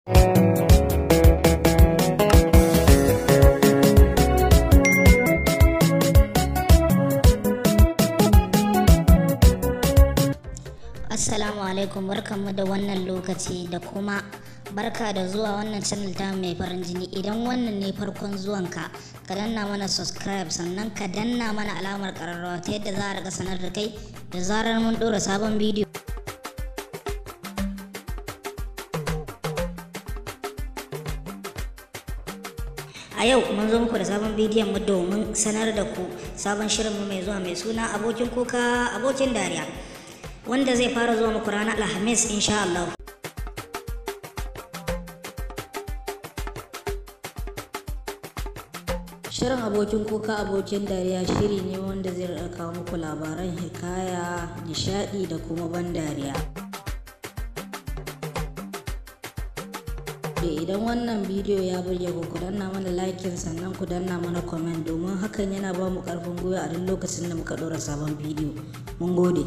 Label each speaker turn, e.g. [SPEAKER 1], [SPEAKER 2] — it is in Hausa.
[SPEAKER 1] Assalamu alaikum, barkanmu da wannan lokaci da kuma barka da zuwa wannan channel ta mai farin jini. Idan wannan ne farkon zuwanka, ka danna mana subscribe, sannan ka danna mana alamar ƙararrawa ta yadda za a rika sanar da kai da zarar mun ɗora sabon bidiyo. A yau mun zo muku da sabon bidiyon mu domin sanar da ku sabon shirinmu mai zuwa mai suna abokin kuka abokin dariya, wanda zai fara zuwa muku ranar Alhamis insha Allah. Shirin abokin kuka abokin dariya shiri ne wanda zai rika kawo muku labaran hikaya, nishadi da kuma ban dariya. Idan wannan bidiyo ya burge ku danna mana like, sannan ku danna mana comment, domin hakan yana ba mu karfin gwiwa a duk lokacin da muka ɗora sabon bidiyo. Mun gode.